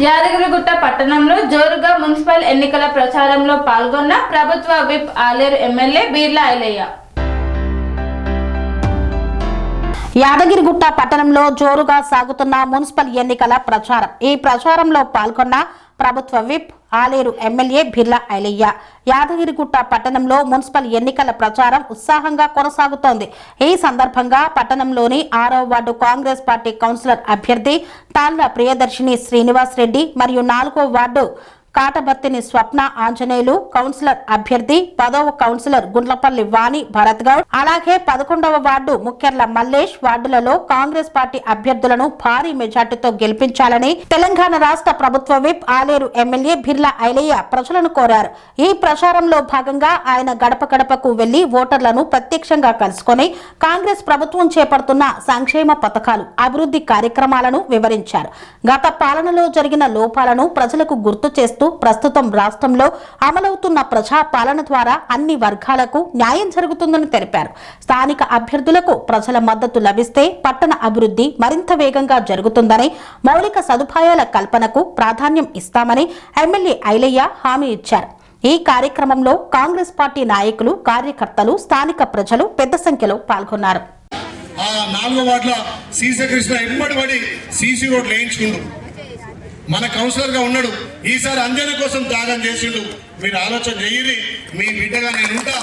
యాదగిరిగుట్ట పట్టణంలో జోరుగా మున్సిపల్ ఎన్నికల ప్రచారంలో పాల్గొన్న ప్రభుత్వ విప్ ఆలేరు ఎమ్మెల్యే బీర్లా ఐలయ్య. యాదగిరిగుట్ట పట్టణంలో జోరుగా సాగుతున్న మున్సిపల్ ఎన్నికల ప్రచారం. ఈ ప్రచారంలో పాల్గొన్న ప్రభుత్వ విప్ ఆలేరు ఎమ్మెల్యే బిర్లా ఐలయ్య. యాదగిరిగుట్ట పట్టణంలో మున్సిపల్ ఎన్నికల ప్రచారం ఉత్సాహంగా కొనసాగుతోంది. ఈ సందర్భంగా పట్టణంలోని 6వ వార్డు కాంగ్రెస్ పార్టీ కౌన్సిలర్ అభ్యర్థి తాళ్ల ప్రియదర్శిని శ్రీనివాస్ రెడ్డి మరియు 4వ వార్డు కాటబత్తిని స్వప్న ఆంజనేయులు, కౌన్సిలర్ అభ్యర్థి 10వ కౌన్సిలర్ గుండ్లపల్లి వాణి భరత్ గౌడ్, అలాగే 11వ వార్డు ముఖ్యర్ల మల్లేష్ వార్డులలో కాంగ్రెస్ పార్టీ అభ్యర్థులను భారీ మెజార్టీతో గెలిపించాలని తెలంగాణ రాష్ట్ర ప్రభుత్వ విప్ ఆలేరు ఎమ్మెల్యే బిర్లా ఐలయ్య ప్రజలను కోరారు. ఈ ప్రచారంలో భాగంగా ఆయన గడప గడపకు వెళ్లి ఓటర్లను ప్రత్యక్షంగా కలుసుకొని కాంగ్రెస్ ప్రభుత్వం చేపడుతున్న సంక్షేమ పథకాలు, అభివృద్ధి కార్యక్రమాలను వివరించారు. గత పాలనలో జరిగిన లోపాలను ప్రజలకు గుర్తు చేస్తూ ప్రస్తుతం రాష్ట్రంలో అమలవుతున్న ప్రజా పాలన ద్వారా అన్ని వర్గాలకు న్యాయం జరుగుతుందని తెలిపారు. స్థానిక అభ్యర్థులకు ప్రజల మద్దతు లభిస్తే పట్టణ అభివృద్ధి మరింత వేగంగా జరుగుతుందని, మౌలిక సదుపాయాల కల్పనకు ప్రాధాన్యం ఇస్తామని ఎమ్మెల్యే ఐలయ్య హామీ ఇచ్చారు. ఈ కార్యక్రమంలో కాంగ్రెస్ పార్టీ నాయకులు, కార్యకర్తలు, స్థానిక ప్రజలు పెద్ద సంఖ్యలో పాల్గొన్నారు. మన కౌన్సిలర్ గా ఉన్నాడు, ఈసారి అంజన కోసం త్యాగం చేసిండు. మీరు ఆలోచన చెయ్యి, మీ బిడ్డగా నేనుంటా,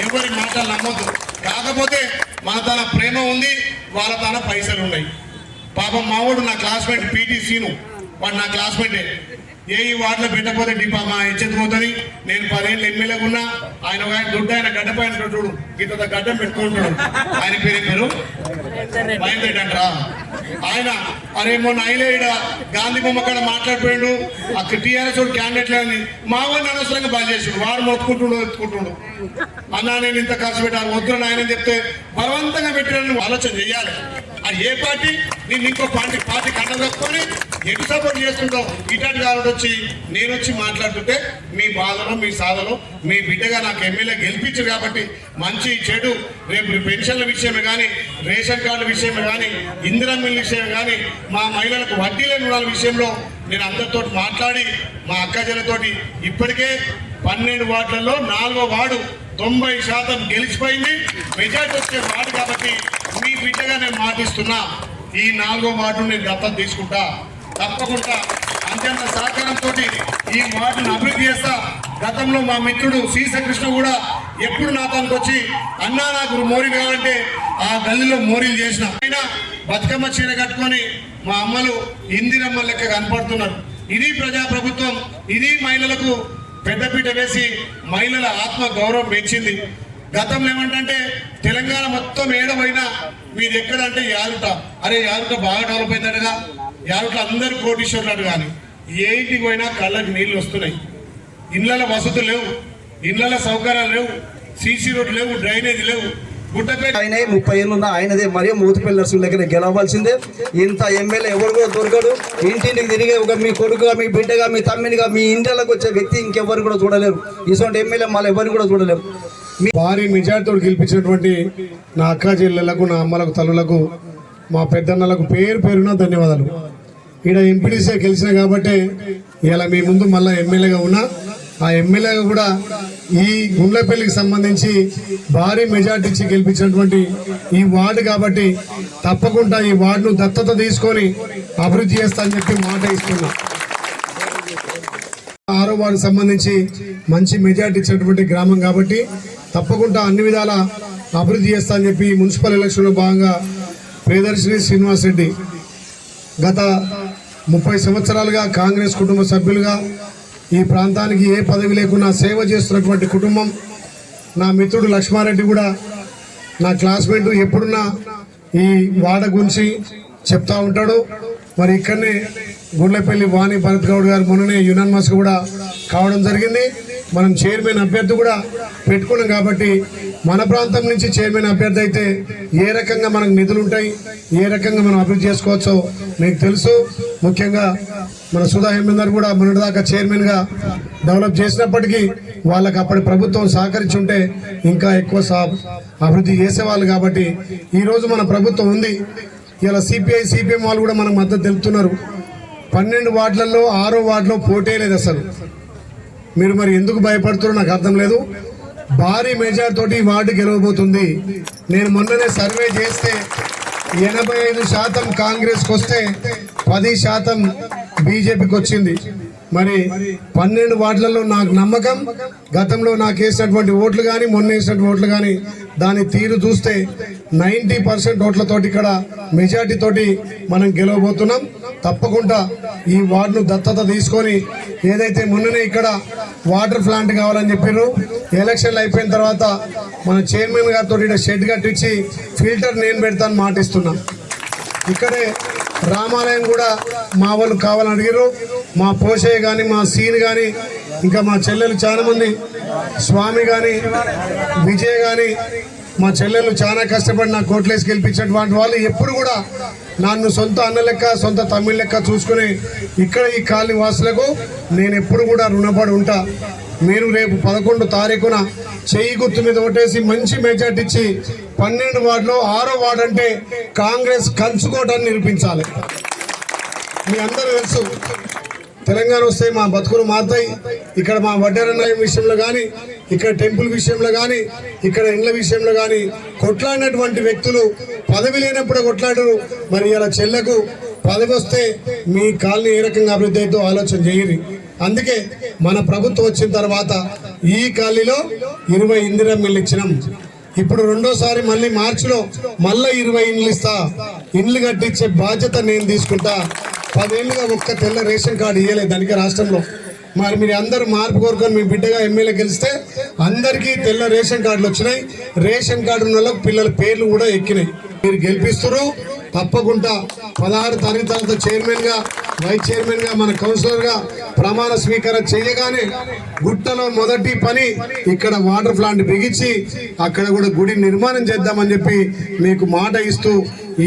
ఎవరి మాటలు నమ్మొద్దు. కాకపోతే మన తన ప్రేమ ఉంది, వాళ్ళ తన పైసలు ఉన్నాయి. పాపం మావాడు నా క్లాస్మేట్ పీటీసీను, వాడు నా క్లాస్మేటే. ఏ ఈ వార్డులో పెట్టకపోతే డిపా మా ఎచ్చెత్తిపోతుంది. నేను 10 ఏళ్ళు ఎమ్మెల్యేగా ఉన్నా. ఆయన ఒక ఆయన దొడ్డు, ఆయన గడ్డ పైన చూడు, ఇంత గడ్డం పెట్టుకుంటాడు. ఆయన పేరు మైండ్ అంటారా ఆయన. అరే మొన్న ఐలేడ గాంధీ బొమ్మ కాడ మాట్లాడిపోయాడు. అక్కడ టీఆర్ఎస్ క్యాండిడేట్ లేని మా వాడిని అనవసరంగా బాగా చేసాడు. వాడు మొత్తుకుంటుండు ఎత్తుకుంటుండు. అన్నా నేను ఇంత ఖర్చు పెట్టాను వద్దులని ఆయన చెప్తే బలవంతంగా పెట్టాలని ఆలోచన చెయ్యాలి. అది ఏ పార్టీ, నేను ఇంకో పార్టీ కట్టదొక్కుని ఎటు సపోర్ట్ చేస్తుంటావు. ఇటాటి కాబట్టి వచ్చి నేను వచ్చి మాట్లాడుతుంటే మీ బాధలో, మీ సాధలో మీ బిడ్డగా నాకు ఎమ్మెల్యే గెలిపించారు కాబట్టి మంచి చెడు రేపు పెన్షన్ల విషయమే కానీ, రేషన్ కార్డు విషయమే కానీ, ఇందిరా మిల్ విషయం కానీ, మా మహిళలకు వడ్డీ లేని రుణాల విషయంలో నేను అందరితో మాట్లాడి మా అక్కజలతోటి ఇప్పటికే 12 వార్డులలో 4వ వార్డు 90% గెలిచిపోయింది. మెజార్టీ వచ్చే వార్డు కాబట్టి మీ బిడ్డగా నేను మాటిస్తున్నా. ఈ 4వ వార్డును నేను దత్తత తీసుకుంటా. తప్పకుండా అంత్యంత సహకారంతో ఈ వార్డును అభివృద్ధి చేస్తా. గతంలో మా మిత్రుడు శ్రీకృష్ణ కూడా ఎప్పుడు నా తనకు వచ్చి అన్నా నాకు మోరీలు కావాలంటే ఆ గల్లీలో మోరీలు చేసిన. అయినా బతుకమ్మ చీర కట్టుకొని మా అమ్మలు ఇందిరమ్మ లెక్క కనపడుతున్నారు. ఇది ప్రజాప్రభుత్వం, ఇది మహిళలకు పెద్దపీట వేసి మహిళల ఆత్మ గౌరవం పెంచింది. గతంలో ఏమంటే తెలంగాణ మొత్తం ఏడవైనా మీది ఎక్కడంటే యారుట. అరే యారుట బాగా డెవలప్ అయిందటగా, యారుట అందరూ కోటీశ్వరులు కానీ ఏ ఇంటికి పోయినా కళ్ళకి నీళ్లు వస్తున్నాయి. ఇళ్ల వసతులు లేవు, ఇళ్ల సౌకర్యాలు లేవు, సీసీ రోడ్లు లేవు, డ్రైనేజ్ లేవు. ఆయన 30 ఏళ్ళు ఉన్న ఆయనదే మరియు మూతిపల్లి నర్సుల దగ్గర గెలవాల్సిందే. ఇంత ఎమ్మెల్యే ఎవరు కూడా దొరకడు. ఇంటింటికి తిరిగే ఒక మీ కొడుకుగా, మీ బిడ్డగా, మీ తమ్మినిగా, మీ ఇంటికి వచ్చే వ్యక్తి ఇంకెవరు కూడా చూడలేరు. ఇటువంటి ఎమ్మెల్యే మళ్ళీ ఎవరిని కూడా చూడలేరు. భారీ మెజార్టీతో గెలిపించినటువంటి నా అక్క చెల్లెళ్లకు, నా అమ్మలకు, తల్లులకు, మా పెద్దన్నలకు పేరు పేరున ధన్యవాదాలు. ఈడ ఎంపీడీసీ గెలిచిన కాబట్టి ఇలా మీ ముందు మళ్ళీ ఎమ్మెల్యేగా ఉన్నా. ఆ ఎమ్మెల్యేగా కూడా ఈ గుండ్లపల్లికి సంబంధించి భారీ మెజార్టీ ఇచ్చి గెలిపించినటువంటి ఈ వార్డు కాబట్టి తప్పకుండా ఈ వార్డును దత్తత తీసుకొని అభివృద్ధి చేస్తా అని చెప్పి మాట ఇస్తున్నా. 6వ వార్డుకు సంబంధించి మంచి మెజార్టీ ఇచ్చినటువంటి గ్రామం కాబట్టి తప్పకుండా అన్ని విధాల అభివృద్ధి చేస్తా అని చెప్పి మున్సిపల్ ఎలక్షన్లో భాగంగా ప్రియదర్శిని శ్రీనివాస్ రెడ్డి గత 30 సంవత్సరాలుగా కాంగ్రెస్ కుటుంబ సభ్యులుగా ఈ ప్రాంతానికి ఏ పదవి లేకున్నా సేవ చేస్తున్నటువంటి కుటుంబం. నా మిత్రుడు లక్ష్మారెడ్డి కూడా నా క్లాస్మేట్, ఎప్పుడున్నా ఈ వాడ గురించి చెప్తా ఉంటాడు. మరి ఇక్కడనే గుండ్లపల్లి వాణి భరత్ గౌడ్ గారు మొన్ననే యునానిమస్ కూడా కావడం జరిగింది. మనం చైర్మన్ అభ్యర్థి కూడా పెట్టుకున్నాం కాబట్టి మన ప్రాంతం నుంచి చైర్మన్ అభ్యర్థి అయితే ఏ రకంగా మనకు నిధులు ఉంటాయి, ఏ రకంగా మనం అభివృద్ధి చేసుకోవచ్చో మీకు తెలుసు. ముఖ్యంగా మన సుధా హేమేందర్ కూడా మొన్నటిదాకా చైర్మన్గా డెవలప్ చేసినప్పటికీ వాళ్ళకి అప్పటి ప్రభుత్వం సహకరించి ఉంటే ఇంకా ఎక్కువ అభివృద్ధి చేసేవాళ్ళు. కాబట్టి ఈరోజు మన ప్రభుత్వం ఉంది. ఇలా సిపిఐ, సిపిఎం వాళ్ళు కూడా మనకు మద్దతు తెలుపుతున్నారు. 12 వార్డులలో 6వ వార్డులో పోటీ లేదు అసలు. మీరు మరి ఎందుకు భయపడుతున్నారో నాకు అర్థం లేదు. భారీ మెజార్ తోటి ఈ వార్డు గెలవబోతుంది. నేను మొన్ననే సర్వే చేస్తే 85% కాంగ్రెస్కి వస్తే 10% బీజేపీకి వచ్చింది. మరి 12 వార్డులలో నాకు నమ్మకం, గతంలో నాకు వేసినటువంటి ఓట్లు కానీ మొన్న వేసినటువంటి ఓట్లు కానీ దాని తీరు చూస్తే 90% ఓట్లతోటి ఇక్కడ మెజార్టీ తోటి మనం గెలవబోతున్నాం. తప్పకుండా ఈ వార్డును దత్తత తీసుకొని ఏదైతే మొన్ననే ఇక్కడ వాటర్ ప్లాంట్ కావాలని చెప్పారు, ఎలక్షన్లు అయిపోయిన తర్వాత మన చైర్మన్ గారితో ఇక్కడ షెడ్ కట్టించి ఫిల్టర్ నేను పెడతాను మాటిస్తున్నా. ఇక్కడే రామాలయం కూడా మా వాళ్ళు కావాలని అడిగారు. మా పోషయ్య కానీ మా సీన్ కానీ ఇంకా మా చెల్లెలు చాలా మంది స్వామి కానీ విజయ్ కానీ మా చెల్లెలు చాలా కష్టపడి నా కోట్లేసి గెలిపించేటువంటి వాళ్ళు ఎప్పుడు కూడా నన్ను సొంత అన్న లెక్క సొంత తమ్ముళ్ళ లెక్క చూసుకుని ఇక్కడ ఈ కాలనీ వాసులకు నేను ఎప్పుడు కూడా రుణపడి ఉంటా. మీరు రేపు 11 తారీఖున చెయ్యి గుర్తు మీద ఓటేసి మంచి మెజార్టీ ఇచ్చి 12 వార్డులో 6వ వార్డు అంటే కాంగ్రెస్ కంచుకోవటాన్ని నిరూపించాలి. మీ అందరూ తెలుసు, తెలంగాణ వస్తే మా బతుకులు మారుతాయి. ఇక్కడ మా వడ్డరన్నాయం విషయంలో కానీ, ఇక్కడ టెంపుల్ విషయంలో కానీ, ఇక్కడ ఇండ్ల విషయంలో కానీ కొట్లాడినటువంటి వ్యక్తులు పదవి లేనప్పుడే కొట్లాడరు. మరి ఇలా చెల్లకు పదవి వస్తే మీ కాలనీ ఏ రకంగా అభివృద్ధి అయితే ఆలోచన చేయరు. అందుకే మన ప్రభుత్వం వచ్చిన తర్వాత ఈ కాలనీలో 20 ఇందిరమ్మ ఇళ్ళు ఇచ్చినాం. ఇప్పుడు రెండోసారి మళ్ళీ మార్చిలో మళ్ళీ 20 ఇండ్లు ఇస్తా. ఇండ్లు కట్టించే బాధ్యత నేను తీసుకుంటా. 10 ఏళ్ళుగా ఒక్క తెల్ల రేషన్ కార్డు ఇవ్వలేదు దానికి రాష్ట్రంలో. మరి మీరు అందరూ మార్పు కోరుకొని మీ బిడ్డగా ఎమ్మెల్యే గెలిస్తే అందరికీ తెల్ల రేషన్ కార్డులు వచ్చినాయి. రేషన్ కార్డు ఉన్న వాళ్ళకి పిల్లల పేర్లు కూడా ఎక్కినాయి. మీరు గెలిపిస్తారు. తప్పకుండా 16 తారీఖు తర్వాత చైర్మన్గా వైస్ చైర్మన్గా మన కౌన్సిలర్గా ప్రమాణ స్వీకారం చేయగానే గుట్టలో మొదటి పని ఇక్కడ వాటర్ ప్లాంట్ బిగించి అక్కడ కూడా గుడి నిర్మాణం చేద్దామని చెప్పి మీకు మాట ఇస్తూ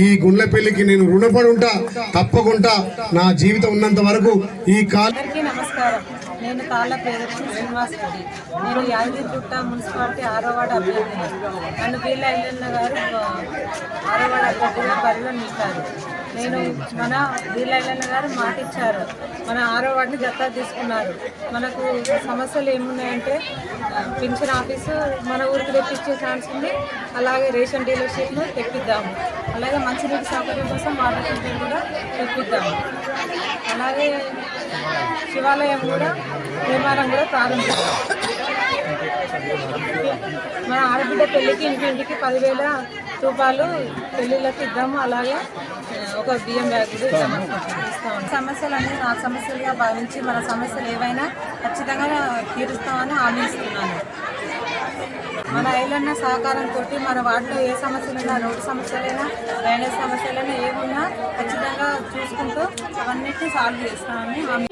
ఈ గుండ్లపల్లికి నేను రుణపడి ఉంటా. తప్పకుండా నా జీవితం ఉన్నంత వరకు ఈ అందరికీ నమస్కారం. నేను తాళ్ళ ప్రియదర్శిని శ్రీనివాస్ రెడ్డి. నేను యాదగిరిగుట్ట మున్సిపాలిటీ 6వ వార్డు అభ్యర్థిని. నన్ను వీళ్ళ ఐలన్న గారు 6వ వార్డు అభ్యర్థిగా బరిలో నిలిచారు. నేను మన వీళ్ళ ఐలన్న గారు మాట ఇచ్చారు. మన 6వ వార్డుని దత్తత తీసుకున్నారు. మనకు సమస్యలు ఏమున్నాయంటే పెన్షన్ ఆఫీసు మన ఊరికి తెప్పించే ఛాన్స్ ఉంది. అలాగే రేషన్ డీలర్షిప్ను తెప్పిద్దాము. అలాగే మంచినీటి సౌకర్యం కోసం వాటర్ ఫిల్టర్ కూడా తెప్పిద్దాము. అలాగే శివాలయం కూడా నిర్మాణం కూడా ప్రారంభిస్తాం. మన ఆడబిడ్డ పెళ్ళికి ఇంటింటికి 10,000 రూపాయలు పెళ్ళిళ్ళకి ఇద్దాము. అలాగే ఒక బియ్యం బ్యాగ్ కూడా ఇస్తాము. సమస్యలన్నీ నా సమస్యలుగా భావించి మన సమస్యలు ఏవైనా ఖచ్చితంగా తీరుస్తామని హామీ ఇస్తున్నాను. మన ఐలన్న సహకారంతో మన వార్డులో ఏ సమస్యలైనా, రోడ్డు సమస్యలైనా, డ్రైనేజ్ సమస్యలైనా ఏమున్నా ఖచ్చితంగా చూసుకుంటూ అవన్నిటిని సాల్వ్ చేస్తామని హామీ.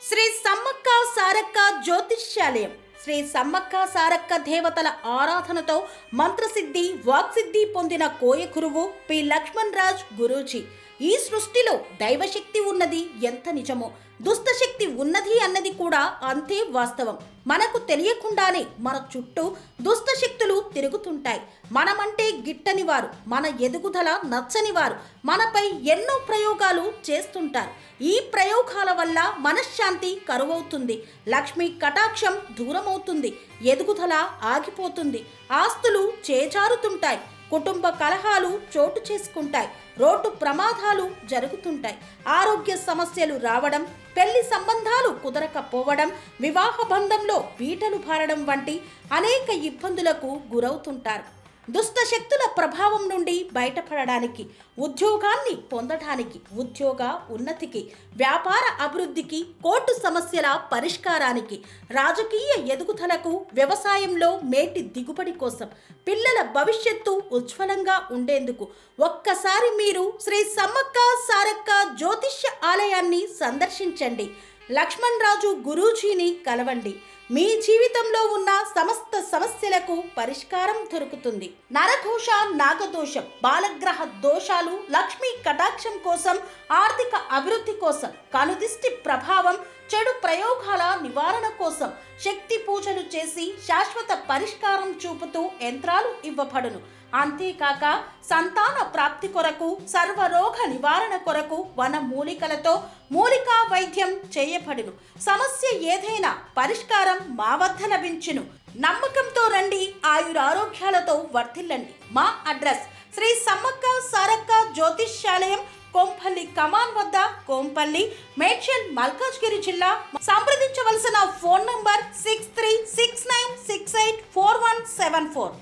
శ్రీ సమ్మక్క సారక్క జ్యోతిష్యాలయం శ్రీ సమ్మక్క సారక్క దేవతల ఆరాధనతో మంత్రసిద్ధి వాక్సిద్ధి పొందిన కోయ గురువు పి లక్ష్మణ్ రాజ్ గురూజీ. ఈ సృష్టిలో దైవశక్తి ఉన్నది ఎంత నిజమో, దుష్టశక్తి ఉన్నది అన్నది కూడా అంతే వాస్తవం. మనకు తెలియకుండానే మన చుట్టూ దుష్టశక్తులు తిరుగుతుంటాయి. మనమంటే గిట్టని వారు, మన ఎదుగుదల నచ్చని వారు మనపై ఎన్నో ప్రయోగాలు చేస్తుంటారు. ఈ ప్రయోగాల వల్ల మనశ్శాంతి కరువవుతుంది, లక్ష్మీ కటాక్షం దూరమవుతుంది, ఎదుగుదల ఆగిపోతుంది, ఆస్తులు చేజారుతుంటాయి, కుటుంబ కలహాలు చోటు చేసుకుంటాయి, రోడ్డు ప్రమాదాలు జరుగుతుంటాయి, ఆరోగ్య సమస్యలు రావడం, పెళ్లి సంబంధాలు కుదరకపోవడం, వివాహ బంధంలో పీటలు భారడం వంటి అనేక ఇబ్బందులకు గురవుతుంటారు. దుష్ట శక్తుల ప్రభావం నుండి బయటపడడానికి, ఉద్యోగాన్ని పొందడానికి, ఉద్యోగ ఉన్నతికి, వ్యాపార అభివృద్ధికి, కోర్టు సమస్యల పరిష్కారానికి, రాజకీయ ఎదుగుదలకు, వ్యవసాయంలో మేటి దిగుబడి కోసం, పిల్లల భవిష్యత్తు ఉజ్వలంగా ఉండేందుకు ఒక్కసారి మీరు శ్రీ సమ్మక్క సారక్క జ్యోతిష్య ఆలయాన్ని సందర్శించండి. లక్ష్మణ్ రాజు గురూజీని కలవండి. మీ జీవితంలో ఉన్న సమస్త సమస్యలకు పరిష్కారం దొరుకుతుంది. నరఘోష, నాగదోషం, బాలగ్రహ దోషాలు, లక్ష్మీ కటాక్షం కోసం, ఆర్థిక అభివృద్ధి కోసం, కనుదిష్టి ప్రభావం, చెడు ప్రయోగాల నివారణ కోసం శక్తి పూజలు చేసి శాశ్వత పరిష్కారం చూపుతూ యంత్రాలు ఇవ్వబడును. అంతేకాక సంతాన ప్రాప్తి కొరకు, సర్వరోగ నివారణ కొరకు వన మూలికలతో మూలికా వైద్యం చేయబడును. సమస్య ఏదైనా పరిష్కారం మా వద్ద లభించును. నమ్మకంతో రండి, ఆయురారోగ్యాలతో వర్ధిల్లండి. మా అడ్రస్ శ్రీ సమ్మక్క సారక్క జ్యోతిష్యాలయం, కోంపల్లి కమాన్ వద్ద, కోంపల్లి, మేడ్చల్, మల్కాజ్గిరి జిల్లా. సంప్రదించవలసిన ఫోన్ నంబర్ 6369684174.